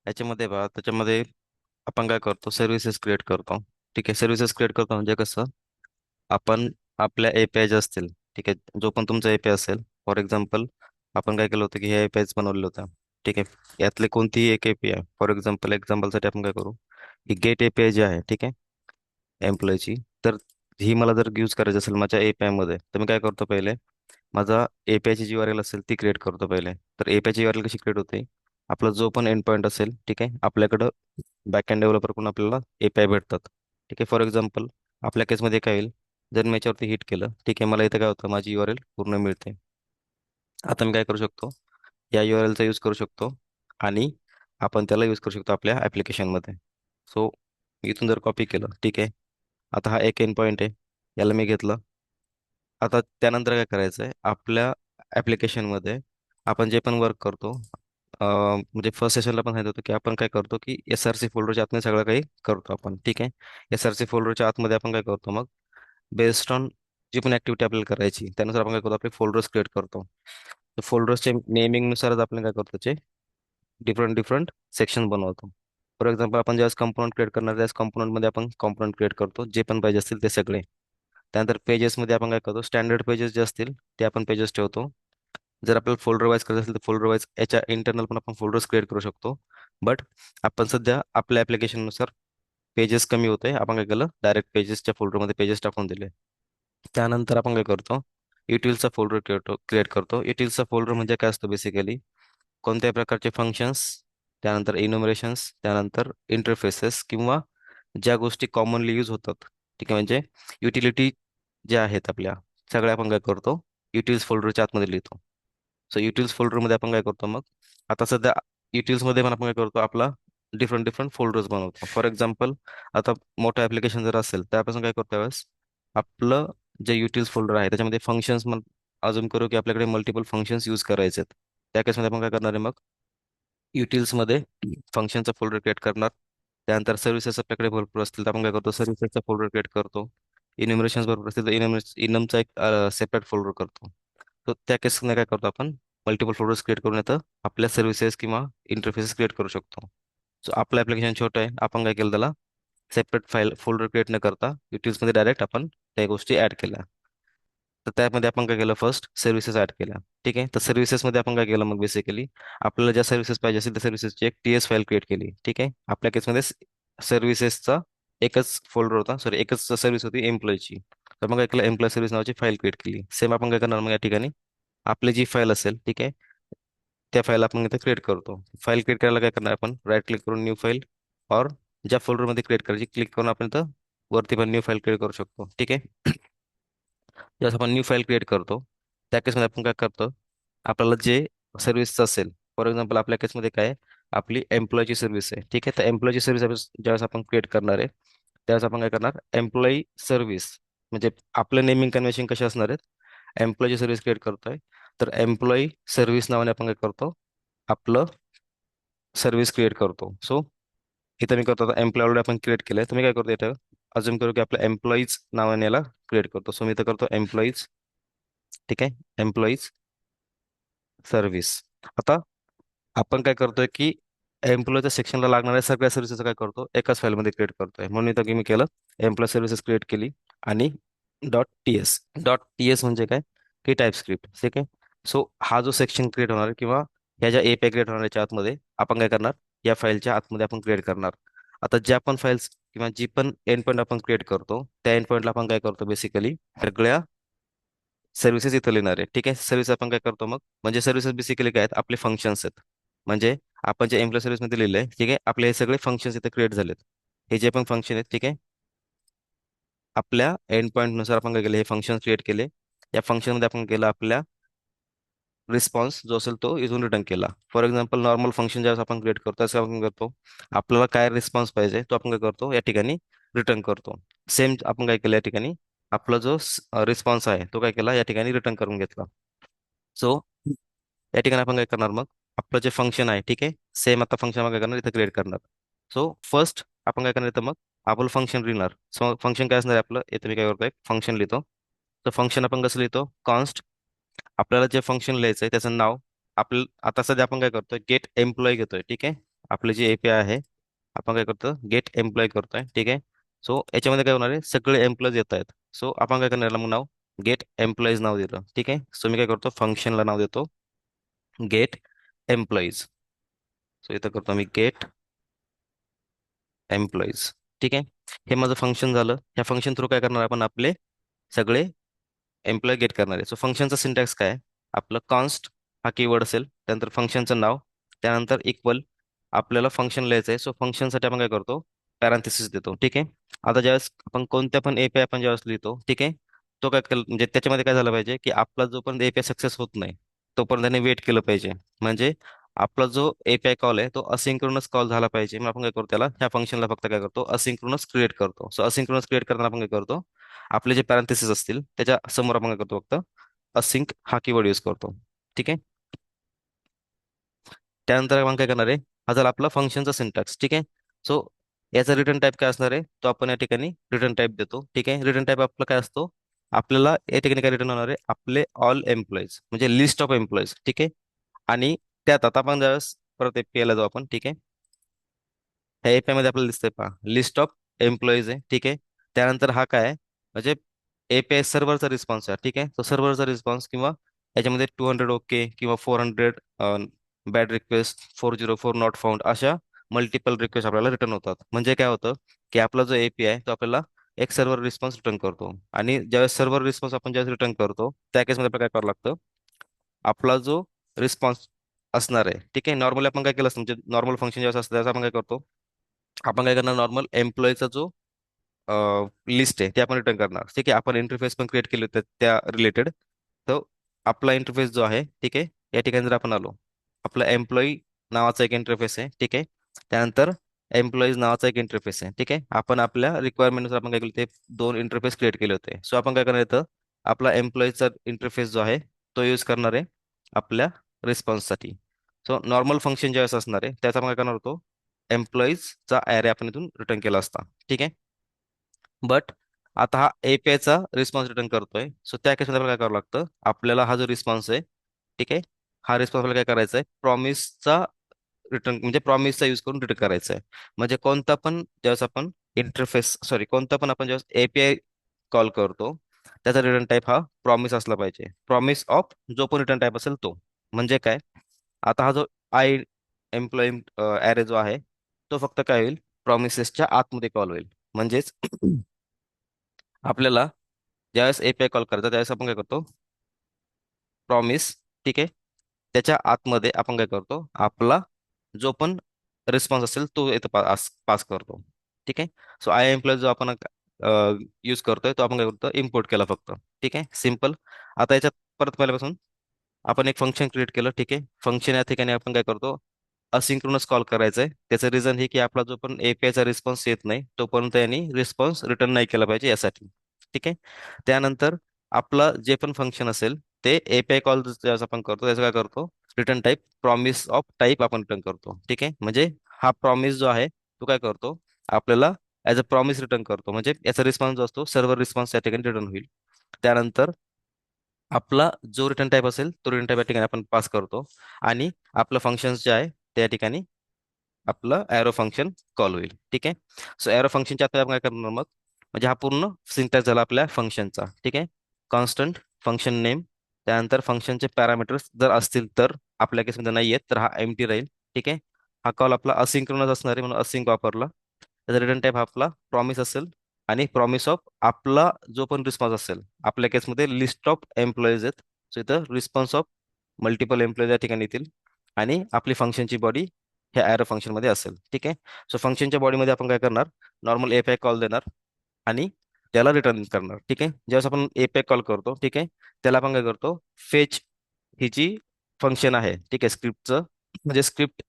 याच्यामध्ये बघा, त्याच्यामध्ये आपण काय करतो, सर्व्हिसेस क्रिएट करतो. ठीक आहे, सर्व्हिसेस क्रिएट करतो म्हणजे कसं, आपण आपल्या एपीआय जे असतील, ठीक आहे, जो पण तुमचा एपीआय असेल, फॉर एक्झाम्पल आपण काय केलं होतं की हे एपीआयच बनवलेलं होतं. ठीक आहे, यातले कोणतीही एक एपीआय, फॉर एक्झाम्पलसाठी आपण काय करू, ही गेट एपीआय जी आहे, ठीक आहे, एम्प्लॉयची, तर ही मला जर यूज करायची असेल माझ्या एपीआय मध्ये, तर मी काय करतो, पहिले माझा एपीआयची जी URL असेल ती क्रिएट करतो पहिले. तर एपीआयची URL कशी क्रिएट होते, आपला जो पण एंड पॉईंट असेल, ठीक आहे, आपल्याकडं बॅकएंड डेव्हलपरकडून आपल्याला एपीआय भेटतात. ठीक आहे, फॉर एक्झाम्पल आपल्या केसमध्ये काय होईल, जर मी याच्यावरती हिट केलं, ठीक आहे, मला इथं काय होतं, माझी URL पूर्ण मिळते. आता मी काय करू शकतो, या URL चा यूज करू शकतो आणि आपण त्याला यूज करू शकतो आपल्या ॲप्लिकेशनमध्ये. सो इथून जर कॉपी केलं, ठीक आहे, आता हा एक एंड पॉईंट आहे, याला मी घेतलं. आता त्यानंतर काय करायचं आहे, आपल्या ॲप्लिकेशनमध्ये आपण जे पण वर्क करतो, म्हणजे फर्स्ट सेशनला पण सांगितलं होतं की आपण काय करतो की SRC फोल्डरच्या आतमध्ये सगळं काही करतो आपण. ठीक आहे, SRC फोल्डरच्या आतमध्ये आपण काय करतो मग, बेस्ड ऑन जी पण ऍक्टिव्हिटी आपल्याला करायची, त्यानुसार आपण काय करतो, आपले फोल्डर्स क्रिएट करतो. फोल्डर्सचे नेमिंगनुसारच आपण काय करतो, त्याचे डिफरंट डिफरंट सेक्शन बनवतो. फॉर एक्झाम्पल आपण ज्यावेळेस कंपोनंट क्रिएट करणार, त्याच कंपोनंटमध्ये आपण कंपोनंट क्रिएट करतो, जे पण पाहिजे असतील ते सगळे. त्यानंतर पेजेसमध्ये आपण काय करतो, स्टँडर्ड पेजेस जे असतील ते आपण पेजेस ठेवतो. जर आपल्याला फोल्डर वाईज करायचं असेल तर फोल्डर वाईज याच्या इंटरनल पण आपण फोल्डर्स क्रिएट करू शकतो. बट आपण सध्या आपल्या ॲप्लिकेशननुसार पेजेस कमी होते, आपण काय केलं, डायरेक्ट पेजेसच्या फोल्डरमध्ये पेजेस टाकून दिले. त्यानंतर आपण काय करतो, युटिल्सचा फोल्डर क्रिएट करतो. युटिल्सचा फोल्डर म्हणजे काय असतो, बेसिकली कोणत्याही प्रकारचे फंक्शन्स, त्यानंतर इन्युमरेशन्स, त्यानंतर इंटरफेसेस किंवा ज्या गोष्टी कॉमनली यूज होतात, ठीक आहे, म्हणजे युटिलिटी ज्या आहेत आपल्या, सगळ्या आपण काय करतो, युटिल्स फोल्डरच्या आतमध्ये लिहितो. सो युटिल्स फोल्डरमध्ये आपण काय करतो मग, आता सध्या युटिल्समध्ये पण आपण काय करतो, आपला डिफरंट डिफरंट फोल्डर्स बनवतो. फॉर एक्झाम्पल आता मोठं ॲप्लिकेशन जर असेल, त्यापासून काय करतो, त्यावेळेस आपलं जे युटिल्स फोल्डर आहे त्याच्यामध्ये फंक्शन्स, मग अजून करू की आपल्याकडे मल्टिपल फंक्शन्स यूज करायचे आहेत, त्या केसमध्ये आपण काय करणार आहे, मग युटिल्समध्ये फंक्शनचा फोल्डर क्रिएट करणार. त्यानंतर सर्व्हिसेस आपल्याकडे भरपूर असतील तर आपण काय करतो, सर्व्हिसेसचा फोल्डर क्रिएट करतो. इन्युमरेशन्स भरपूर असतील तर इनमचा एक सेपरेट फोल्डर करतो. तर त्या केसमध्ये काय करतो, आपण मल्टिपल फोल्डर्स क्रिएट करून येतं आपल्या सर्व्हिसेस किंवा इंटरफेसेस क्रिएट करू शकतो. सो आपलं ॲप्लिकेशन छोटं आहे, आपण काय केलं, त्याला सेपरेट फाईल फोल्डर क्रिएट न करता युटिल्समध्ये डायरेक्ट आपण त्या गोष्टी ॲड केल्या. तर त्यामध्ये आपण काय केलं, फर्स्ट सर्व्हिसेस ऍड केल्या. ठीक आहे, तर सर्व्हिसेसमध्ये आपण काय केलं, मग बेसिकली आपल्याला ज्या सर्व्हिसेस पाहिजे असेल त्या सर्व्हिसेसची एक TS फाईल क्रिएट केली. ठीक आहे, आपल्या केसमध्ये सर्व्हिसेसचा एकच फोल्डर होता, सॉरी एकच सर्व्हिस होती एम्प्लॉयची. तर मग काय केलं, एम्प्लॉय सर्व्हिस नावाची फाईल क्रिएट केली. सेम आपण काय करणार मग या ठिकाणी, आपली जी फाईल असेल, ठीक आहे, त्या फाईल आपण इथे क्रिएट करतो. फाईल क्रिएट करायला काय करणार, आपण राईट क्लिक करून न्यू फाईल, और ज्या फोल्डरमध्ये क्रिएट करायची क्लिक करून आपण इथं वरती पण न्यू फाईल क्रिएट करू शकतो. ठीक आहे, जसं आपण न्यू फाईल क्रिएट करतो, त्या केसमध्ये आपण काय करतो, आपल्याला जे सर्व्हिसचं असेल, फॉर एक्झाम्पल आपल्या केसमध्ये काय आहे, आपली एम्प्लॉयची सर्व्हिस आहे. ठीक आहे, तर एम्प्लॉयची सर्व्हिस ज्यावेळेस आपण क्रिएट करणार आहे, त्यावेळेस आपण काय करणार, एम्प्लॉई सर्व्हिस, म्हणजे आपलं नेमिंग कन्व्हेन्शन कसे असणार आहेत, एम्प्लॉयची सर्व्हिस क्रिएट करतोय, तर एम्प्लॉई सर्व्हिस नावाने आपण काय करतो, आपलं सर्व्हिस क्रिएट करतो. सो इथं मी करतो, आता एम्प्लॉय ऑलरेडी आपण क्रिएट केलंय, तर मी काय करतो, इथं अजून करू की आपल्या एम्प्लॉईज नावाने याला क्रिएट करतो. सो मी इथं करतो एम्प्लॉईज. ठीक आहे, एम्प्लॉईज सर्व्हिस. आता आपण काय करतोय की एम्प्लॉयच्या सेक्शनला लागणाऱ्या सगळ्या सर्व्हिसेस काय करतो, एकाच फाईलमध्ये क्रिएट करतोय. म्हणून इथं की मी केलं, एम्प्लॉय सर्व्हिसेस क्रिएट केली आणि .ts म्हणजे काय, की टाईप स्क्रिप्ट. ठीक आहे, सो हा जो सेक्शन क्रिएट होणार आहे किंवा ह्या ज्या एपीआय क्रिएट होणार याच्या आतमध्ये आपण काय करणार, या फाईलच्या आतमध्ये आपण क्रिएट करणार. आता ज्या पण फाईल्स किंवा जी पण एंड पॉईंट आपण क्रिएट करतो, त्या एंड पॉईंटला आपण काय करतो, बेसिकली सगळ्या सर्व्हिसेस इथं लिहिणार आहे. ठीक आहे, सर्व्हिस आपण काय करतो मग, म्हणजे सर्व्हिसेस बेसिकली काय आहेत, आपले फंक्शन्स आहेत. म्हणजे आपण जे एम्प्लॉय सर्व्हिसमध्ये लिहिलंय, ठीक आहे, आपले हे सगळे फंक्शन्स इथे क्रिएट झालेत. हे जे पण फंक्शन आहेत, ठीक आहे, आपल्या एंड पॉईंटनुसार आपण काय केलं, हे फंक्शन क्रिएट केले. या फंक्शनमध्ये आपण केलं, आपल्या रिस्पॉन्स जो असेल तो इथून रिटर्न केला. फॉर एक्झाम्पल नॉर्मल फंक्शन ज्यावेळेस आपण क्रिएट करतो, त्याचं आपण करतो, आपल्याला काय रिस्पॉन्स पाहिजे तो आपण काय करतो, या ठिकाणी रिटर्न करतो. सेम आपण काय केलं, या ठिकाणी आपला जो रिस्पॉन्स आहे तो काय केला, या ठिकाणी रिटर्न करून घेतला. सो या ठिकाणी आपण काय करणार मग, आपलं जे फंक्शन आहे, ठीक आहे, सेम आता फंक्शन आपण काय करणार, इथं क्रिएट करणार. सो फर्स्ट आपण काय करणार, इथं मग आपलं फंक्शन लिहिणार. सो फंक्शन काय असणार आहे आपलं, इथं मी काय करतो, एक फंक्शन लिहितो. तर फंक्शन आपण कसं लिहितो, कॉन्स्ट, आपल्याला जे फंक्शन लिहायचं आहे त्याचं नाव, आपलं आता सध्या आपण काय करतोय, गेट एम्प्लॉय घेतोय. ठीक आहे, आपले जे एपीआय आहे, आपण काय करतो, गेट एम्प्लॉय करतोय. ठीक आहे. सो याच्यामध्ये काय होणार आहे, सगळे एम्प्लॉईज येत आहेत. सो आपण काय करणार याला मग नाव गेट एम्प्लॉईज नाव दिलं. ठीक आहे. सो मी काय करतो, फंक्शनला नाव देतो गेट एम्प्लॉईज. सो इथं करतो मी गेट एम्प्लॉईज. ठीक आहे. हे माझं फंक्शन झालं. ह्या फंक्शन थ्रू काय करणार आपण, आपले सगळे एम्प्लॉय गेट करणार आहे. सो फंक्शनचा सिंटॅक्स काय आहे? आपलं कॉन्स्ट हा कीवर्ड असेल, त्यानंतर फंक्शनचं नाव, त्यानंतर इक्वल, आपल्याला फंक्शन लिहायचं आहे. सो फंक्शनसाठी आपण काय करतो, पॅरांथेसिस देतो. ठीक आहे. आता ज्यावेळेस आपण कोणत्या पण एपीआय आपण ज्यावेळेस लिहितो, ठीक आहे, तो काय म्हणजे त्याच्यामध्ये काय झालं पाहिजे की आपला जोपर्यंत एपीआय सक्सेस होत नाही तोपर्यंत त्याने वेट केलं पाहिजे. म्हणजे आपला जो एपीआय कॉल आहे तो असिंक्रोनस कॉल झाला पाहिजे. मग आपण काय करतो, त्याला ह्या फंक्शनला फक्त काय करतो, असिंक्रोनस क्रिएट करतो. सो असिंक्रोनस क्रिएट करताना आपण काय करतो, आपले जे पॅरेंथेसिस असतील त्याच्या समोर आपण काय करतो, फक्त असिंक हा कीवर्ड यूज करतो. ठीक आहे. त्यानंतर आपण काय करणार आहे, हा झाला आपला फंक्शनचा सिंटॅक्स. ठीक आहे. सो याचा रिटर्न टाईप काय असणार आहे, तो आपण या ठिकाणी रिटर्न टाईप देतो. ठीक आहे. रिटर्न टाईप आपला काय असतो, आपल्याला या ठिकाणी काय रिटर्न होणार आहे, आपले ऑल एम्प्लॉईज म्हणजे लिस्ट ऑफ एम्प्लॉईज. ठीक आहे. आणि त्यात आता आपण ज्यावेळेस परत API ला जाऊ आपण. ठीक आहे. ह्या API मध्ये आपल्याला दिसतंय पहा, लिस्ट ऑफ एम्प्लॉईज आहे. ठीक आहे. त्यानंतर हा काय आहे, म्हणजे API सर्व्हरचा रिस्पॉन्स आहे. ठीक आहे. तो सर्व्हरचा रिस्पॉन्स किंवा याच्यामध्ये 200 ओके किंवा 400 बॅड रिक्वेस्ट, 404 नॉट फाउंड, अशा मल्टिपल रिक्वेस्ट आपल्याला रिटर्न होतात. म्हणजे काय होतं की आपला जो API आहे तो आपल्याला एक सर्व्हर रिस्पॉन्स रिटर्न करतो. आणि ज्यावेळेस सर्व्हर रिस्पॉन्स आपण ज्यावेळेस रिटर्न करतो त्या केसमध्ये आपल्याला काय करावं लागतं, आपला जो रिस्पॉन्स असणार आहे, ठीक आहे, नॉर्मली आपण काय केलं असतं, म्हणजे नॉर्मल फंक्शन ज्यावेळेस असतं त्यावेळेस आपण काय करतो, आपण काय करणार, नॉर्मल एम्प्लॉईचा जो लिस्ट आहे ते आपण रिटर्न करणार. ठीक आहे. आपण इंटरफेस पण क्रिएट केले होते त्या रिलेटेड. तर आपला इंटरफेस जो आहे, ठीक आहे, या ठिकाणी जर आपण आलो, आपला एम्प्लॉई नावाचा एक इंटरफेस आहे. ठीक आहे. त्यानंतर एम्प्लॉईज नावाचा एक इंटरफेस आहे. ठीक आहे. आपण आपल्या रिक्वायरमेंटनुसार आपण काय केलं, ते दोन इंटरफेस क्रिएट केले होते. सो आपण काय करणार येतं, आपला एम्प्लॉईचा इंटरफेस जो आहे तो यूज करणार आहे आपल्या रिस्पॉन्ससाठी. सो नॉर्मल फंक्शन ज्यावेळेस असणार आहे त्याचा आपण काय करणार होतो, एम्प्लॉईजचा ॲरे आपण इथून रिटर्न केला असता. ठीक आहे. बट आता हा API चा रिस्पॉन्स रिटर्न करतोय. सो त्या केसमध्ये आपल्याला काय करावं लागतं, आपल्याला हा जो रिस्पॉन्स आहे, ठीक आहे, हा रिस्पॉन्स आपल्याला काय करायचा आहे, प्रॉमिसचा रिटर्न, म्हणजे प्रॉमिसचा यूज करून रिटर्न करायचा आहे. म्हणजे कोणता पण ज्यावेळेस आपण इंटरफेस, सॉरी, कोणता पण आपण ज्यावेळेस API कॉल करतो त्याचा रिटर्न टाईप हा प्रॉमिस असला पाहिजे. प्रॉमिस ऑफ जो पण रिटर्न टाईप असेल तो. म्हणजे काय, आता हा जो आय एम्प्लॉई ॲरे जो आहे तो फक्त काय होईल, प्रॉमिसेसच्या आतमध्ये कॉल होईल. म्हणजेच आपल्याला ज्यावेळेस API कॉल करायचा त्यावेळेस आपण काय करतो, प्रॉमिस, ठीक आहे, त्याच्या आतमध्ये आपण काय करतो, आपला जो पण रिस्पॉन्स असेल तो इथं पास करतो. ठीक आहे. सो आय एम्प्लॉय जो आपण यूज करतोय तो आपण काय करतो, इम्पोर्ट केला फक्त. ठीक आहे. सिम्पल. आता याच्यात परत पहिल्यापासून आपण एक फंक्शन क्रिएट केलं. ठीक आहे. फंक्शन या ठिकाणी आपण काय करतो, असिंक्रोनस कॉल करायचं आहे. त्याचं रिझन हे की आपला जो पण API चा रिस्पॉन्स येत नाही तोपर्यंत यांनी रिस्पॉन्स रिटर्न नाही केला पाहिजे यासाठी. ठीक आहे. त्यानंतर आपलं जे पण फंक्शन असेल ते API कॉल ज्यावेळेस आपण करतो त्याचं काय करतो, return type promise of type आपण रिटर्न करतो. ठीक आहे. म्हणजे हा प्रॉमिस जो आहे तो काय करतो, आपल्याला ॲज अ प्रॉमिस रिटर्न करतो. म्हणजे याचा रिस्पॉन्स जो असतो सर्व्हर रिस्पॉन्स या ठिकाणी रिटर्न होईल. त्यानंतर आपला जो रिटर्न टाईप असेल तो रिटर्न टाईप या ठिकाणी आपण पास करतो. आणि आपलं फंक्शन जे आहे त्या ठिकाणी आपलं एरो फंक्शन कॉल होईल. ठीक आहे. सो एरो फंक्शनच्या आता आपण काय करणार मग, म्हणजे हा पूर्ण सिंटॅक्स झाला आपल्या फंक्शनचा. ठीक आहे. कॉन्स्टंट, फंक्शन नेम, त्यानंतर फंक्शनचे पॅरामीटर्स जर असतील तर, आपल्या केसमध्ये नाही आहेत तर हा एम्प्टी राहील. ठीक आहे. हा कॉल आपला असिंक्रोनस असणार आहे म्हणून असिंक वापरला. त्याचा रिटर्न टाईप आपला प्रॉमिस असेल. आणि प्रॉमिस ऑफ आपला जो पण रिस्पॉन्स असेल, आपल्या केसमध्ये लिस्ट ऑफ एम्प्लॉईज आहेत. सो इथं रिस्पॉन्स ऑफ मल्टिपल एम्प्लॉईज या ठिकाणी येतील. आणि आपली फंक्शनची बॉडी ह्या ॲरो फंक्शनमध्ये असेल. ठीक आहे. सो फंक्शनच्या बॉडीमध्ये आपण काय करणार, नॉर्मल API कॉल देणार आणि त्याला रिटर्न करणार. ठीक आहे. ज्यावेळेस आपण API कॉल करतो, ठीक आहे, त्याला आपण काय करतो, फेच ही जी फंक्शन आहे, ठीक आहे, स्क्रिप्टचं, म्हणजे स्क्रिप्ट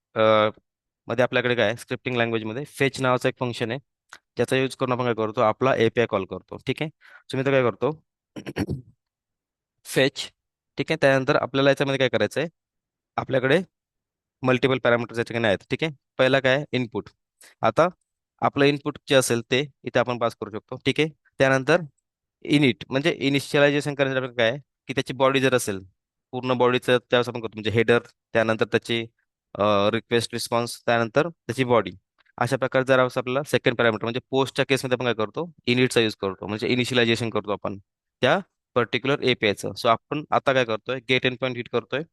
मध्ये आपल्याकडे काय स्क्रिप्टिंग लँग्वेजमध्ये फेच नावाचं एक फंक्शन आहे, ज्याचा यूज करून आपण काय करतो, आपला API कॉल करतो. ठीक आहे. सो मी तर काय करतो, फेच. ठीक आहे. त्यानंतर आपल्याला याच्यामध्ये काय करायचं आहे, आपल्याकडे मल्टिपल पॅरामीटर्स या ठिकाणी आहेत. ठीक आहे. पहिला काय, इनपुट. आता आपलं इनपुट जे असेल ते इथे आपण पास करू शकतो. ठीक आहे. त्यानंतर इनिट, म्हणजे इनिशियलायझेशन करण्यासाठी आपल्याला काय आहे, की त्याची बॉडी जर असेल, पूर्ण बॉडीचं त्यावेळेस आपण करतो, म्हणजे हेडर, त्यानंतर त्याची रिक्वेस्ट रिस्पॉन्स, त्यानंतर त्याची बॉडी. अशा प्रकारे जर आपल्याला सेकंड पॅरामीटर म्हणजे पोस्टच्या केसमध्ये आपण काय करतो, इनिटचा यूज करतो, म्हणजे इनिशियलायझेशन करतो आपण त्या पर्टिक्युलर एपीआयचं. सो आपण आता काय करतोय, गेट एंड पॉईंट हिट करतोय,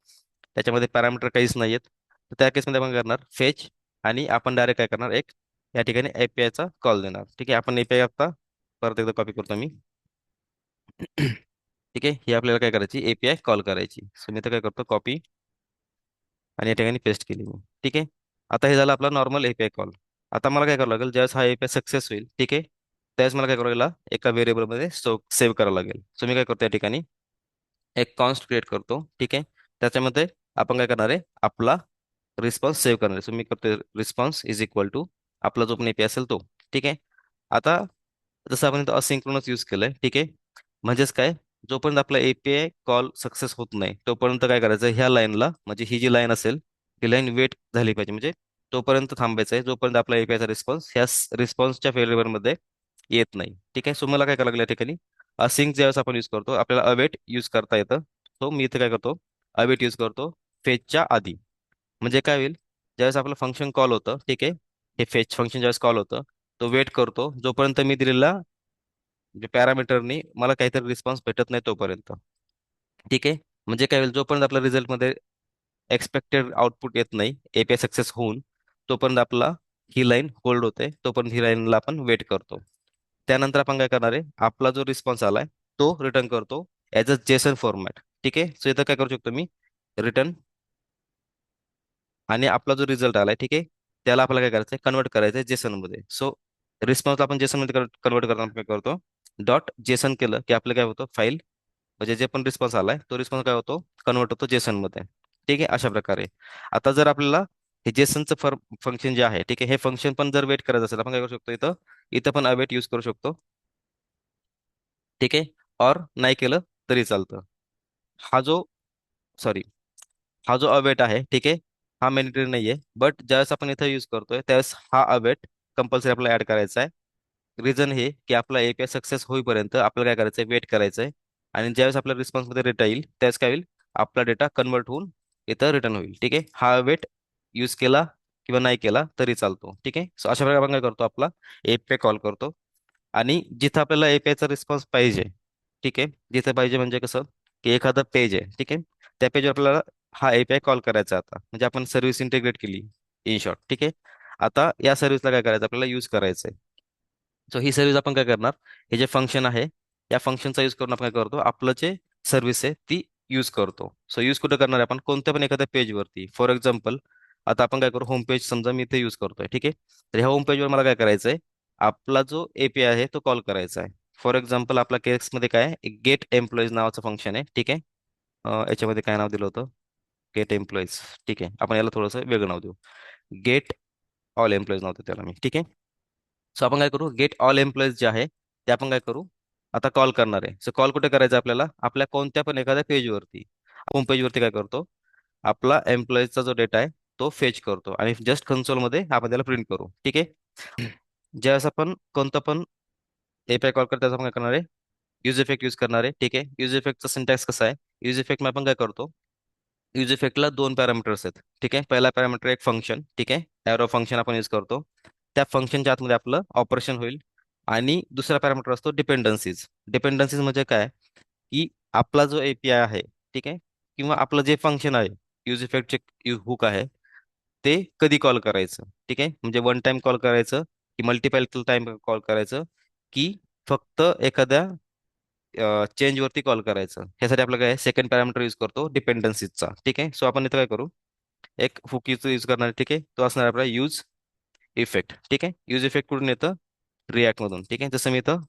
त्याच्यामध्ये पॅरामीटर काहीच नाहीयेत. तर त्या केसमध्ये आपण काय करणार, फेच, आणि आपण डायरेक्ट काय करणार, एक या ठिकाणी एपीआयचा कॉल देणार. ठीक आहे, आपण एपीआय आता परत एकदा कॉपी करतो मी. ठीक आहे, ही आपल्याला काय करायची, एपीआय कॉल करायची. सो मी तर काय करतो, कॉपी, आणि या ठिकाणी पेस्ट केली मी. ठीक आहे, आता हे झालं आपला नॉर्मल एपीआय कॉल. आता मला काय करावं लागेल, ज्यावेळेस हा एपीआय सक्सेस होईल, ठीक आहे, त्यावेळेस मला काय करावं लागेल, एका व्हेरिएबलमध्ये सेव्ह करावं लागेल. सो मी काय करतो, या ठिकाणी एक कॉन्स्ट क्रिएट करतो. ठीक आहे, त्याच्यामध्ये आपण काय करणार आहे, आपला रिस्पॉन्स सेव्ह करणार आहे. सो मी करतो रिस्पॉन्स इज इक्वल टू आपला जो पण एपीआय असेल तो. ठीक आहे, आता जसं आपण इथं असिंक्रोनस यूज केलंय, ठीक आहे, म्हणजेच काय, जोपर्यंत आपला एपीआय कॉल सक्सेस होत नाही तोपर्यंत काय करायचं, ह्या लाईनला, म्हणजे ही जी लाईन असेल ती लाईन वेट झाली पाहिजे, म्हणजे तोपर्यंत थांबायचं आहे जोपर्यंत आपला एपीआयचा रिस्पॉन्स ह्या रिस्पॉन्सच्या फेल्युअरमध्ये येत नाही. ठीक आहे, सो मला काय करावं लागलं या ठिकाणी, असिंक ज्यावेळेस आपण यूज करतो आपल्याला अवेट यूज करता येतं. सो मी इथे काय करतो, अवेट यूज करतो फेचच्या आधी. म्हणजे काय होईल, ज्यावेळेस आपलं फंक्शन कॉल होतं, ठीक आहे, हे फेच फंक्शन ज्यावेळेस कॉल होतं, तो वेट करतो जोपर्यंत मी दिलेला म्हणजे पॅरामीटरनी मला काहीतरी रिस्पॉन्स भेटत नाही तोपर्यंत. ठीक आहे, म्हणजे काय होईल, जोपर्यंत आपल्या रिझल्टमध्ये एक्सपेक्टेड आउटपुट येत नाही एपीआय सक्सेस होऊन, तोपर्यंत आपला ही लाईन होल्ड होते, तोपर्यंत ही लाईनला आपण वेट करतो. त्यानंतर आपण काय करणार आहे, आपला जो रिस्पॉन्स आलाय तो रिटर्न करतो ॲज अ जेसन फॉर्मॅट. ठीक आहे, सो इथं काय करू शकतो मी, रिटर्न, आणि आपला जो रिझल्ट आलाय, ठीक आहे, त्याला आपल्याला काय करायचं आहे, कन्वर्ट करायचं आहे जेसन मध्ये. सो रिस्पॉन्सला आपण जेसन मध्ये कन्वर्ट करताना काय करतो, डॉट जेसन केलं की आपलं काय होतं, फाईल, म्हणजे जे पण रिस्पॉन्स आलाय तो रिस्पॉन्स काय होतो, कन्वर्ट होतो जेसन मध्ये. ठीक आहे, अशा प्रकारे. आता जर आपल्याला हे जेसनचं फंक्शन जे आहे, ठीक आहे, हे फंक्शन पण जर वेट करायचं असेल, आपण काय करू शकतो, इथं इथं पण अवेट यूज करू शकतो. ठीक आहे, और नाही केलं तरी चालतं. हा जो, सॉरी, हा जो अवेट आहे, ठीक आहे, हा मॅनिटरी नाहीये, बट ज्यावेळेस आपण इथं यूज करतोय त्यावेळेस हा अवेट कंपल्सरी आपल्याला ऍड करायचा आहे. रिझन हे की आपला एपीआय सक्सेस होईपर्यंत आपल्याला काय करायचंय, वेट करायचंय, आणि ज्यावेळेस आपल्या रिस्पॉन्समध्ये डेटा येईल त्यावेळेस काय होईल, आपला डेटा कन्वर्ट होऊन इथं रिटर्न होईल. ठीक आहे, हा वेट यूज केला किंवा नाही केला तरी चालतो. ठीक आहे, सो अशा प्रकारे आपण काय करतो, आपला एपीआय कॉल करतो. आणि जिथं आपल्याला एपीआयचा रिस्पॉन्स पाहिजे, ठीक आहे, जिथं पाहिजे म्हणजे कसं, की एखादं पेज आहे, ठीक आहे, त्या पेजवर आपल्याला हा एपीआय कॉल करायचा आता, म्हणजे आपण सर्व्हिस इंटिग्रेट केली इन शॉर्ट. ठीक आहे, आता या सर्व्हिसला काय करायचं, आपल्याला यूज करायचंय. सो ही सर्व्हिस आपण काय करणार, हे जे फंक्शन आहे या फंक्शनचा यूज करून आपण काय करतो, आपलं जे सर्व्हिस आहे ती यूज करतो. सो यूज कुठं करणार आहे, आपण कोणत्या पण एखाद्या पेजवरती. फॉर एक्झाम्पल, आता आपण काय करू, होम पेज समजा मी इथे यूज करतोय, ठीक आहे, तर ह्या होम पेजवर मला काय करायचंय, आपला जो एपीआय आहे तो कॉल करायचा आहे. फॉर एक्झाम्पल, आपल्या केसमध्ये काय आहे, गेट एम्प्लॉईज नावाचं फंक्शन आहे. ठीक आहे, याच्यामध्ये काय नाव दिलं होतं, गेट एम्प्लॉईज. ठीक आहे, आपण याला थोडंसं वेगळं नाव देऊ, गेट ऑल एम्प्लॉईज नाव देऊ त्याला मी. ठीक आहे, सो आपण काय करू, गेट ऑल एम्प्लॉईज जे आहे ते आपण काय करू, आता कॉल करणार आहे. सो कॉल कुठे करायचं आपल्याला, आपल्या कोणत्या पण एखाद्या पेजवरती. होम पेजवरती काय करतो, आपला एम्प्लॉईजचा जो डेटा आहे तो फेच करतो, आणि जस्ट कन्सोलमध्ये आपण त्याला प्रिंट करू. ठीक आहे, ज्यावेळेस आपण कोणतं पण एपीआय कॉल करतो त्यावेळेस आपण काय करणार आहे, यूज इफेक्ट यूज करणार आहे. ठीक आहे, यूज इफेक्टचा सिंटॅक्स कसा आहे, यूज इफेक्ट आपण काय करतो, यूज इफेक्टला दोन पॅरामीटर्स आहेत. ठीक आहे, पहिला पॅरामीटर एक फंक्शन, ठीक आहे, एरो फंक्शन आपण यूज करतो, त्या फंक्शनच्या आतमध्ये आपलं ऑपरेशन होईल. आणि दुसरा पॅरामीटर असतो डिपेंडन्सीज. डिपेंडन्सीज म्हणजे काय, की आपला जो एपीआय आहे, ठीक आहे, किंवा आपलं जे फंक्शन आहे, यूज इफेक्टचे हुक आहे, ते कधी कॉल करायचं. ठीक आहे, म्हणजे वन टाइम कॉल करायचं, की मल्टिपल टाइम कॉल करायचं, की फक्त एखाद्या चेंज वरती कॉल करायचं. ह्यासाठी आपलं काय सेकंड पॅरामीटर यूज करतो डिपेंडन्सीजचा. ठीक आहे, सो आपण इथं काय करू, एक हुकीचा यूज करणार. ठीक आहे, तो असणार आपला यूज इफेक्ट. ठीक आहे, यूज इफेक्ट कुठून येतं, रिॲक्ट मधून. ठीक आहे, जसं मी इथं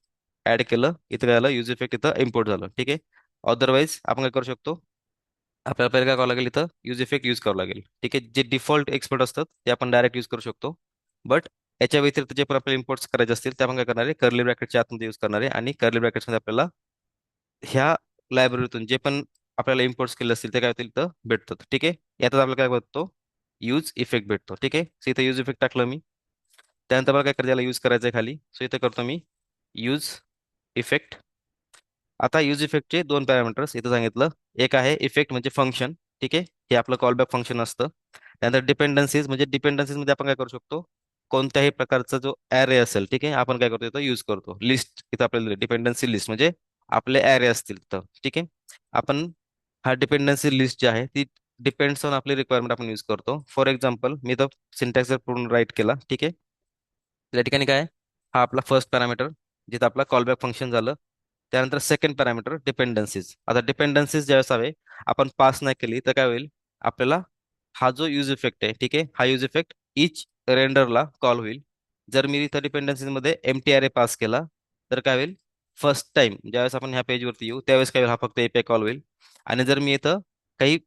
ऍड केलं, इथं काय आलं, यूज इफेक्ट इथं इम्पोर्ट झालं. ठीक आहे, अदरवाईज आपण काय करू शकतो, आपल्याला पहिलं काय करावं लागेल, इथं यूज इफेक्ट यूज करावं लागेल. ठीक आहे, जे डिफॉल्ट एक्सपर्ट असतात ते आपण डायरेक्ट यूज करू शकतो, बट याच्या व्यतिरिक्त जे पण आपल्याला इम्पोर्ट्स करायचे असतील ते आपण काय करणार आहे, कर्ली ब्रॅकेटच्या आतमध्ये यूज करणार आहे, आणि कर्ली ब्रॅकेट्समध्ये आपल्याला ह्या लायब्ररीतून जे पण आपल्याला इम्पोर्ट्स केले असतील ते काय होतील तर भेटतात. ठीक आहे, यातच आपल्याला काय भेटतो, यूज इफेक्ट भेटतो. ठीक आहे, सो इथं यूज इफेक्ट टाकलं मी. त्यानंतर मला काय करायचं, याला यूज करायचं आहे खाली. सो इथं करतो मी यूज इफेक्ट. आता यूज इफेक्टचे दोन पॅरामीटर्स इथं सांगितलं, एक आहे इफेक्ट म्हणजे फंक्शन. ठीक आहे, हे आपलं कॉलबॅक फंक्शन असतं. त्यानंतर डिपेंडन्सीज, म्हणजे डिपेंडन्सीज मध्ये आपण काय करू शकतो, कोणत्याही प्रकारचा जो ॲरे असेल, ठीक आहे, आपण काय करतो इथं यूज करतो. लिस्ट इथं आपल्याला डिपेंडन्सी लिस्ट म्हणजे आपले ॲरे असतील तर, ठीक आहे. आपण हा डिपेंडन्सी लिस्ट जी आहे ती डिपेंड्स ऑन आपली रिक्वायरमेंट आपण यूज करतो. फॉर एक्झाम्पल मी तर सिंटॅक्स जर पूर्ण राईट केला, ठीक आहे, त्या ठिकाणी काय आहे? हा आपला फर्स्ट पॅरामीटर, जिथं आपला कॉलबॅक फंक्शन झालं. त्यानंतर सेकंड पॅरामीटर डिपेंडन्सीज. आता डिपेंडन्सीज ज्यावेळेस हवे आपण पास नाही केली तर काय होईल, आपल्याला हा जो यूज इफेक्ट आहे, ठीक आहे, हा यूज इफेक्ट इच रेंडरला कॉल होईल. जर मी इथं डिपेंडन्सीज मध्ये एम्प्टी अरे पास केला तर काय होईल, फर्स्ट टाइम ज्यावेळेस आपण ह्या पेजवरती येऊ त्यावेळेस काय होईल, हा फक्त एपीआय कॉल होईल. आणि जर मी इथं काही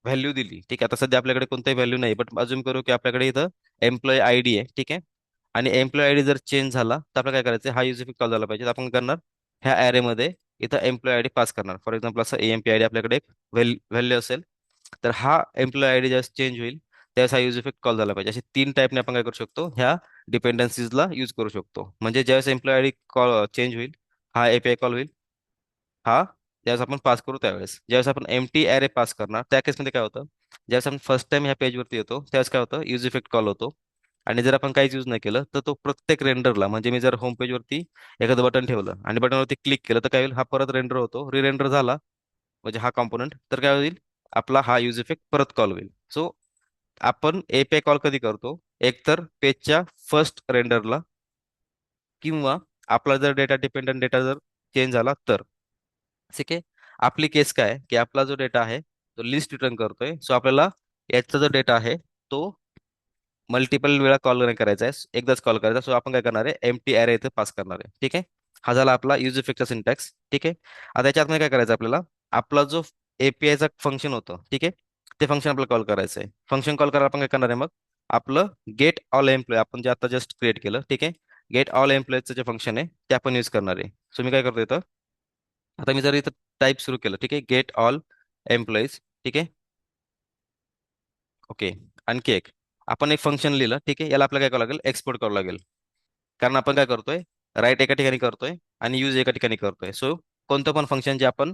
व्हॅल्यू दिली, ठीक आहे, आता सध्या आपल्याकडे कोणताही व्हॅल्यू नाही, बट अजून करू की आपल्याकडे इथं एम्प्लॉय आयडी आहे, ठीक आहे, आणि एम्प्लॉय आयडी जर चेंज झाला तर आपल्याला काय करायचं, हा यूज इफेक्ट कॉल झाला पाहिजे. तर आपण करणार ह्या ऍरे मध्ये इथं एम्प्लॉय आयडी पास करणार. फॉर एक्झाम्पल असं एएमपी आयडी आपल्याकडे एक व्हॅल्यू असेल, तर हा एम्प्लॉय आयडी ज्यावेळेस चेंज होईल त्यावेळेस हा यूज इफेक्ट कॉल झाला पाहिजे. असे तीन टाईपने आपण काय करू शकतो, ह्या डिपेंडन्सीजला यूज करू शकतो. म्हणजे ज्यावेळेस एम्प्लॉय आयडी कॉल चेंज होईल, हा एपीआय कॉल होईल. हा ज्यावेळेस आपण पास करू त्यावेळेस, ज्यावेळेस आपण एम्प्टी अरे पास करणार त्या केसमध्ये काय होतं, ज्यावेळेस आपण फर्स्ट टाइम ह्या पेजवरती येतो त्यावेळेस काय होतं, यूज इफेक्ट कॉल होतो. आणि जर आपण काहीच यूज नाही केलं तर तो प्रत्येक रेंडरला, म्हणजे मी जर होम पेजवरती एखादं बटन ठेवलं आणि बटनवरती क्लिक केलं तर काय होईल, हा परत रेंडर होतो. रिरेंडर झाला म्हणजे हा कॉम्पोनंट, तर काय होईल, आपला हा यूज इफेक्ट परत कॉल होईल. सो आपण एपीआय कॉल कधी करतो, एकतर पेजच्या फर्स्ट रेंडरला, किंवा आपला जर डेटा डिपेंडंट डेटा जर चेंज झाला तर. ठीक आहे. आपली केस काय आहे, की आपला जो डेटा आहे तो लिस्ट रिटर्न करतोय. सो आपल्याला याचा जो डेटा आहे तो मल्टिपल वेळा कॉल नाही करायचा आहे, एकदाच कॉल करायचा. सो आपण काय करणार आहे, एम्प्टी अरे इथे पास करणार आहे. ठीक आहे. हा झाला आपला यूज इफेक्टचा सिंटॅक्स. ठीक आहे. आता याच्यात काय करायचं आपल्याला, आपला जो एपीआयचा फंक्शन होतं, ठीक आहे, ते फंक्शन आपल्याला कॉल करायचं आहे. फंक्शन कॉल करायला आपण काय करणार आहे, मग आपलं गेट ऑल एम्प्लॉय आपण जे आता जस्ट क्रिएट केलं, ठीक आहे, गेट ऑल एम्प्लॉयचं जे फंक्शन आहे ते आपण यूज करणार आहे. सो मी काय करतो इथं, आता मी जर इथं टाईप सुरू केलं, ठीक आहे, गेट ऑल एम्प्लॉईज, ठीक आहे, ओके. आणखी एक आपण एक फंक्शन लिहिलं, ठीक आहे, याला आपल्याला काय करावं लागेल, एक्सपोर्ट करावं लागेल. कारण आपण काय करतोय, राईट एका ठिकाणी करतोय आणि यूज एका ठिकाणी करतोय. सो कोणतं पण फंक्शन जे आपण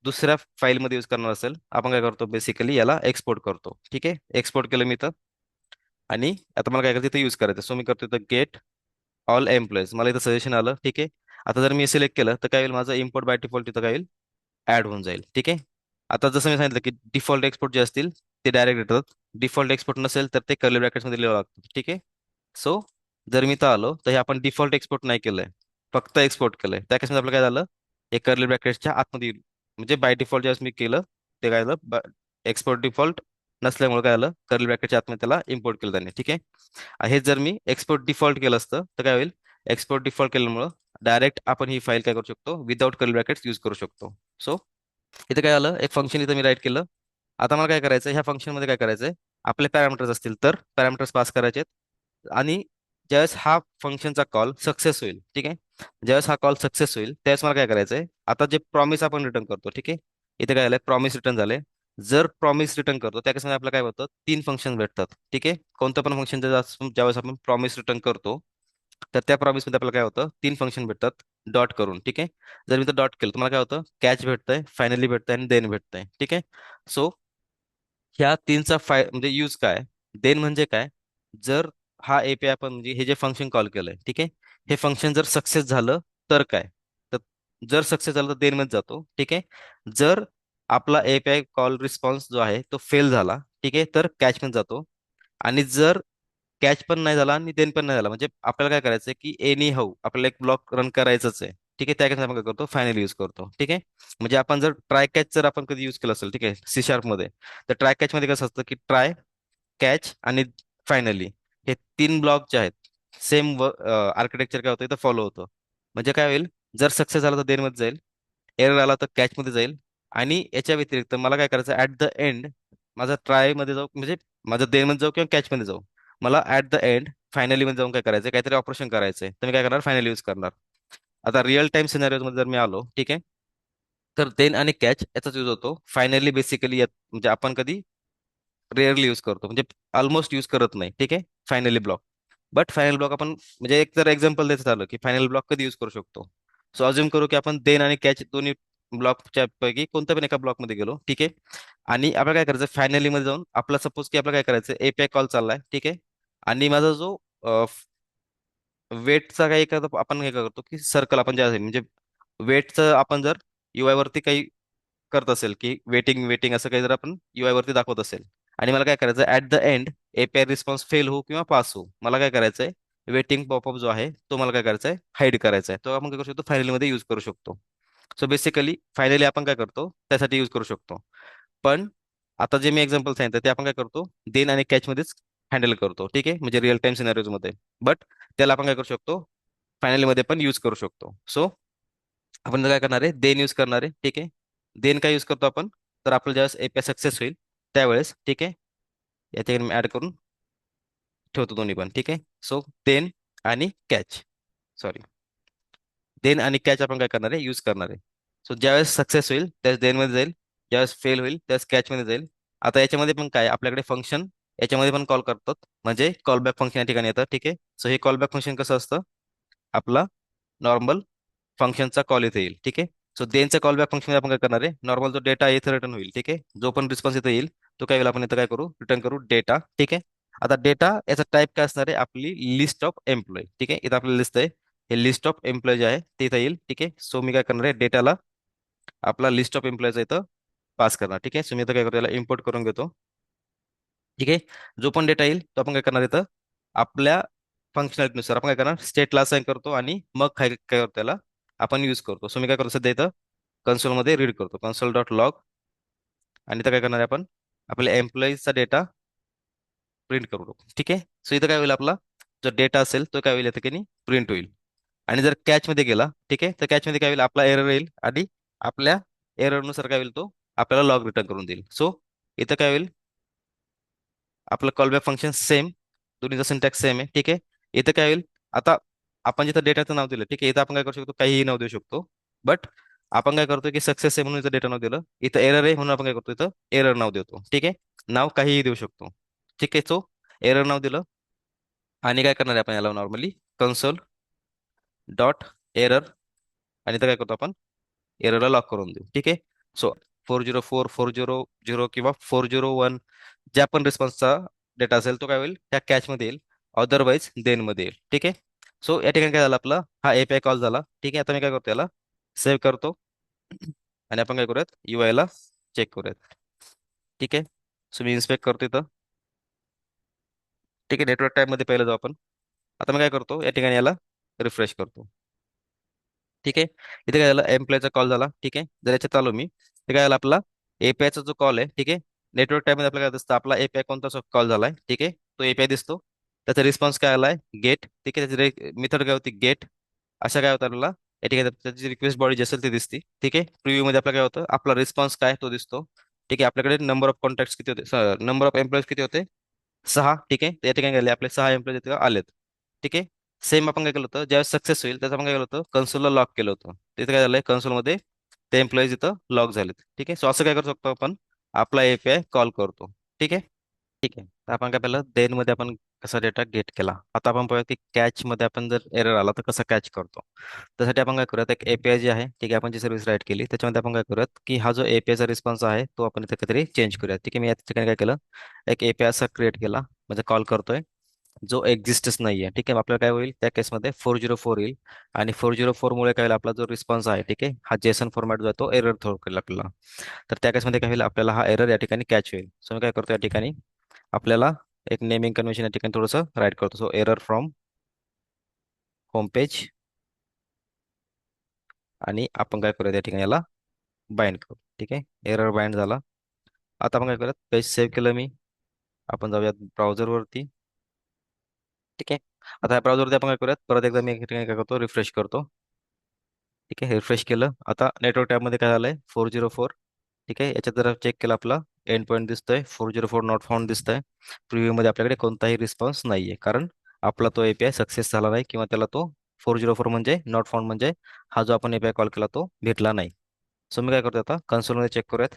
दुसऱ्या फाईलमध्ये यूज करणार असेल, आपण काय करतो, बेसिकली याला एक्सपोर्ट करतो. ठीक आहे, एक्सपोर्ट केलं मी इथं, आणि आता मला काय करायचं, इथं यूज करायचं. सो मी करतो इथं गेट ऑल एम्प्लॉईज, मला इथं सजेशन आलं, ठीक आहे. आता जर मी सिलेक्ट केलं तर काय होईल, माझं इम्पोर्ट बाय डिफॉल्ट इथं काय होईल, ऍड होऊन जाईल. ठीक आहे. आता जसं मी सांगितलं की डिफॉल्ट एक्सपोर्ट जे असतील ते डायरेक्ट येतात. डिफॉल्ट एक्सपोर्ट नसेल तर ते कर्ली ब्रॅकेट्समध्ये लिहावं लागतं. ठीक आहे. सो जर मी इथं आलो तर हे आपण डिफॉल्ट एक्सपोर्ट नाही केलंय, फक्त एक्सपोर्ट केलंय. त्या केसमध्ये आपलं काय झालं, हे कर्ली ब्रॅकेट्सच्या आतमध्ये येईल. म्हणजे बाय डिफॉल्ट ज्यावेळेस मी केलं ते काय झालं, एक्सपोर्ट डिफॉल्ट नसल्यामुळे काय झालं, कर्ली ब्रॅकेटच्या आतमध्ये त्याला इम्पोर्ट केलं त्याने. ठीक आहे. हे जर मी एक्सपोर्ट डिफॉल्ट केलं असतं तर काय होईल, एक्सपोर्ट डिफॉल्ट केल्यामुळं डायरेक्ट आपण ही फाईल काय करू शकतो, विदाउट कर्ली ब्रॅकेट्स यूज करू शकतो. सो इथे काय आलं, एक फंक्शन इथं मी राईट केलं. आता मला काय करायचं, ह्या फंक्शन मध्ये काय करायचंय, आपले पॅरामीटर्स असतील तर पॅरामीटर्स पास करायचे. आणि ज्यावेळेस हा फंक्शनचा कॉल सक्सेस होईल, ठीक आहे, ज्यावेळेस हा कॉल सक्सेस होईल त्यावेळेस मला काय करायचंय, आता जे प्रॉमिस आपण रिटर्न करतो, ठीक आहे, इथे काय झालंय, प्रॉमिस रिटर्न झाले. जर प्रॉमिस रिटर्न करतो त्या केसमध्ये आपल्याला काय होतं, तीन फंक्शन भेटतात. ठीक आहे. कोणतं पण फंक्शन ज्यावेळेस आपण प्रॉमिस रिटर्न करतो तर त्या प्रॉमिस मध्ये आपल्याला काय होतं, तीन फंक्शन भेटतात डॉट करून. ठीक आहे. जर मी तर डॉट केलं तुम्हाला काय होतं, कॅच भेटतंय, फायनली भेटतंय आणि देन भेटतंय. ठीक आहे. सो ह्या तीनचा म्हणजे यूज काय, देन म्हणजे काय, जर हा एपीआय आपण म्हणजे हे जे फंक्शन कॉल केलंय, ठीक आहे, हे फंक्शन जर सक्सेस झालं तर काय, तर जर सक्सेस झालं तर देन मध्ये जातो. ठीक आहे. जर आपला एपीआय कॉल रिस्पॉन्स जो आहे तो फेल झाला, ठीक आहे, तर कॅच मध्ये जातो. आणि जर कॅच पण नाही झाला आणि देन पण नाही झाला, म्हणजे आपल्याला काय करायचं की एनी हाऊ आपल्याला एक ब्लॉक रन करायचंच आहे. ठीक आहे. त्या आपण काय करतो, फायनल यूज करतो. ठीक आहे. म्हणजे आपण जर ट्राय कॅच जर आपण कधी यूज केलं असेल, ठीक आहे, सी शार्प मध्ये, तर ट्राय कॅच मध्ये कसं असतं की ट्राय, कॅच आणि फायनली हे तीन ब्लॉक जे आहेत, सेम आर्किटेक्चर काय होतं इथं फॉलो होतं. म्हणजे काय होईल, जर सक्सेस झाला तर देन मध्ये जाईल, एरर आला तर कॅच मध्ये जाईल. आणि याच्या व्यतिरिक्त मला काय करायचं, ऍट द एंड माझा ट्राय मध्ये जाऊ, म्हणजे माझं देन मध्ये जाऊ किंवा कॅच मध्ये जाऊ, मला ऍट द एंड फायनली मध्ये जाऊन काय करायचं, काहीतरी ऑपरेशन करायचंय, तर मी काय करणार, फायनल यूज करणार. आता रिअल टाइम सिनारिओ मध्ये जर मी आलो, ठीक आहे, तर देन आणि कॅच याचाच यूज होतो. फायनली बेसिकली म्हणजे आपण कधी रेअरली यूज करतो, म्हणजे ऑलमोस्ट यूज करत नाही. ठीक आहे. Finally block, but final block आपण म्हणजे एक जर एक्झाम्पल द्यायचं झालं की फायनल ब्लॉक कधी यूज करू शकतो. सो अज्युम करू की आपण देन आणि कॅच दोन्ही ब्लॉकच्या पैकी कोणत्या पण एका ब्लॉकमध्ये गेलो, ठीक आहे. आणि आपल्याला काय करायचं, फायनली मध्ये जाऊन आपला सपोज की आपल्याला काय करायचं, एपीआय कॉल चाललाय, ठीक आहे. आणि माझा जो वेटचा काही एखादा आपण हे करतो की सर्कल आपण जे आहे म्हणजे वेटचं आपण जर युआय वरती काही करत असेल की वेटिंग वेटिंग असं काही जर आपण युआय वरती दाखवत असेल, आणि मला काय करायचं at the end API response fail हो किंवा पास हो, मला काय करायचंय वेटिंग पॉपअप जो आहे तो मला काय करायचा आहे हाईड करायचा आहे, तो आपण काय करू शकतो फायनली मध्ये यूज करू शकतो. सो बेसिकली फायनली आपण काय करतो त्यासाठी यूज करू शकतो. पण आता जे मी एक्झाम्पल सांगितलं ते आपण काय करतो देन आणि कॅच मध्येच हँडल करतो, ठीक आहे, म्हणजे रिअल टाइम सिनारिओज मध्ये. बट त्याला आपण काय करू शकतो फायनली मध्ये पण यूज करू शकतो. सो आपण काय करणार आहे देन यूज करणार आहे, ठीक आहे. देन काय यूज करतो आपण, तर आपलं ज्यावेळेस एपीआय सक्सेस होईल त्यावेळेस, ठीक आहे. या ठिकाणी मी ऍड करून ठेवतो दोन्ही पण, ठीक आहे. सो देन आणि कॅच, सॉरी, देन आणि कॅच आपण काय करणार आहे यूज करणार आहे. सो ज्यावेळेस सक्सेस होईल त्यावेळेस देन मध्ये जाईल, ज्यावेळेस फेल होईल त्यावेळेस कॅच मध्ये जाईल. आता याच्यामध्ये पण काय आपल्याकडे फंक्शन याच्यामध्ये पण कॉल करतात, म्हणजे कॉलबॅक फंक्शन या ठिकाणी येतं, ठीक आहे. सो हे कॉलबॅक फंक्शन कसं असतं, आपला नॉर्मल फंक्शनचा कॉल इथे येईल, ठीक आहे. सो देनच्या कॉलबॅक फंक्शन आपण काय करणार आहे नॉर्मल जो डेटा इथे रिटर्न होईल, ठीक आहे, जो पण रिस्पॉन्स इथे येईल तो काय होईल आपण इथं काय करू रिटर्न करू डेटा, ठीक आहे. आता डेटा याचा टाईप काय असणार आहे आपली लिस्ट ऑफ एम्प्लॉय, ठीक आहे. इथं आपली लिस्ट आहे, हे लिस्ट ऑफ एम्प्लॉय जे आहे ते इथं येईल, ठीक आहे. सो मी काय करणार आहे डेटाला आपला लिस्ट ऑफ एम्प्लॉयचा इथं पास करणार, ठीक आहे. सो मी इथं काय करतो याला इम्पोर्ट करून घेतो, ठीक आहे. जो पण डेटा येईल तो आपण काय करणार इथं आपल्या फंक्शनॅलिटीनुसार आपण काय करणार स्टेटला असाइन करतो आणि मग काय काय करतो त्याला आपण यूज करतो. सो मी काय करतो सध्या इथं कन्सोलमध्ये रीड करतो कन्सोल डॉट लॉग, आणि इथं काय करणार आहे आपण आपल्या एम्प्लॉईजचा डेटा प्रिंट करू, ठीक आहे. सो इथं काय होईल आपला जो डेटा असेल तो काय होईल इथं की नाही प्रिंट होईल. आणि जर कॅच मध्ये गेला, ठीक आहे, तर कॅच मध्ये काय होईल आपला एरर येईल आणि आपल्या एररनुसार काय होईल तो आपल्याला लॉग रिटर्न करून देईल. सो इथं काय होईल आपलं कॉलबॅक फंक्शन सेम, दोन्हीचा सिंटॅक्स सेम आहे, ठीक आहे. इथं काय होईल आता आपण जिथं डेटाचं नाव दिलं, ठीक आहे, इथं आपण काय करू शकतो काहीही नाव देऊ शकतो. बट आपण काय करतो की सक्सेस आहे म्हणून इथं डेटा नाव दिलं, इथं एरर आहे म्हणून आपण काय करतो इथं एरर नाव देतो, ठीक आहे. नाव काहीही देऊ शकतो, ठीक आहे. सो एरर नाव दिलं आणि काय करणार आहे आपण याला नॉर्मली कन्सोल डॉट एरर, आणि इथं काय करतो आपण एररला लॉक करून देऊ, ठीक आहे. सो 404 400 किंवा 401 ज्या पण रिस्पॉन्सचा डेटा असेल तो काय होईल त्या कॅचमध्ये येईल, अदरवाईज देन मध्ये येईल, ठीक आहे. सो या ठिकाणी काय झालं आपला हा एपीआय कॉल झाला, ठीक आहे. आता मी काय करतो याला सेव्ह करतो आणि आपण काय करूयात युआय ला चेक करूयात, ठीक आहे. सो मी इन्स्पेक्ट करतो इथं, ठीक आहे. नेटवर्क टाईप मध्ये पहिलं जाऊ आपण. आता मी काय करतो या ठिकाणी याला रिफ्रेश करतो, ठीक आहे. इथे काय झालं एम्प्लॉयचा कॉल झाला, ठीक आहे. जर याच्यात आलो मी ते काय झालं आपला एपीआयचा जो कॉल आहे, ठीक आहे. नेटवर्क टाईप मध्ये आपल्याला काय दिसतं आपला एपीआय कोणता कॉल झालाय, ठीक आहे, तो एपीआय दिसतो. त्याचा रिस्पॉन्स काय आलाय गेट, ठीक आहे. त्याची मेथड काय होती गेट, अशा काय होतं आपल्याला या ठिकाणी त्याची रिक्वेस्ट बॉडी जी असेल ती दिसते, ठीक आहे. प्रिव्ह्यू मध्ये आपलं काय होतं आपला रिस्पॉन्स काय तो दिसतो, ठीक आहे. आपल्याकडे नंबर ऑफ कॉन्टॅक्ट किती होते नंबर ऑफ एम्प्लॉईज किती होते 6, ठीक आहे. तर या ठिकाणी गेले आपले 6 एम्प्लॉईज इथे आलेत, ठीक आहे. सेम आपण काय केलं होतं ज्यावेळेस सक्सेस होईल त्याचं आपण काय केलं होतं कन्सोलला लॉक केलं होतं, तिथे काय झालंय कन्सोलमध्ये ते एम्प्लॉईज इथं लॉक झालेत, ठीक आहे. सो असं काय करू शकतो आपण आपला एपीआय कॉल करतो, ठीक आहे. ठीक आहे. तर आपण काय पाहिलं देन मध्ये आपण कसा डेटा गेट केला. आता आपण पाहूया की कॅच मध्ये आपण जर एरर आला तर कसं कॅच करतो. त्यासाठी आपण काय करूयात एक एपीआय जी आहे, ठीक आहे, आपण जी सर्व्हिस राईट केली त्याच्यामध्ये आपण काय करूयात की हा जो एपीआयचा रिस्पॉन्स आहे तो आपण इथे काहीतरी चेंज करूयात, ठीक आहे. मी या ठिकाणी काय केलं एक एपीआय असा क्रिएट केला म्हणजे कॉल करतोय जो एक्झिस्टच नाहीये, ठीक आहे. आपल्याला काय होईल त्या केसमध्ये 404 येईल, आणि 404 मुळे काय होईल आपला जो रिस्पॉन्स आहे, ठीक आहे, हा जेसन फॉर्मॅट जो आहे तो एरर थ्रो करेल आपल्याला. तर त्या केसमध्ये काय होईल आपल्याला हा एरर या ठिकाणी कॅच होईल. सो मी काय करतो या ठिकाणी आपल्याला एक नेमिंग कन्व्हेन्शन या ठिकाणी थोडंसं राईट करतो. So error from home page, आणि आपण काय करूया त्या ठिकाणी याला बाइंड करू, ठीक आहे. एरर बाइंड झाला. आता आपण काय करूयात पेज सेव्ह केलं मी, आपण जाऊयात ब्राउझरवरती, ठीक आहे. आता या ब्राउझरवरती आपण काय करूयात परत एकदा मी या ठिकाणी काय करतो रिफ्रेश करतो, ठीक आहे. रिफ्रेश केलं. आता नेटवर्क टॅबमध्ये काय झालंय 404, ठीक आहे. याच्यात जर चेक केला आपला एंड पॉईंट दिसतोय 404 नॉट फाउंड दिसतंय. प्रिव्ह्यू मध्ये आपल्याकडे कोणताही रिस्पॉन्स नाहीये कारण आपला तो एपीआय सक्सेस झाला नाही, किंवा त्याला तो 404 म्हणजे नॉट फाउंड म्हणजे हा जो आपण एपीआय कॉल केला तो भेटला नाही. सो मी काय करतो आता कन्सोलमध्ये चेक करूयात.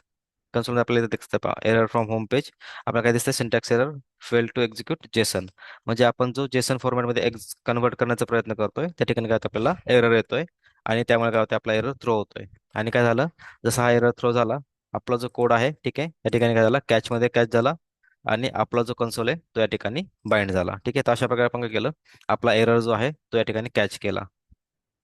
कन्सोलमध्ये आपल्याला इथे दिसतं पहा एरर फ्रॉम होम पेज, आपल्याला काय दिसतं syntax error fail to execute JSON, म्हणजे आपण जो जेसन फॉर्मॅटमध्ये कन्वर्ट करण्याचा प्रयत्न करतोय त्या ठिकाणी काय होतं आपल्याला एरर येतोय, आणि त्यामुळे काय होतं आपला एरर थ्रो होतोय. आणि काय झालं, जसा हा एरर थ्रो झाला, आपला जो कोड आहे ठीक आहे या ठिकाणी काय झाला, कॅचमध्ये कॅच झाला, आणि आपला जो कन्सोल आहे तो या ठिकाणी बाइंड झाला. ठीक आहे, तर अशा प्रकारे आपण काय केलं, आपला एरर जो आहे तो या ठिकाणी कॅच केला.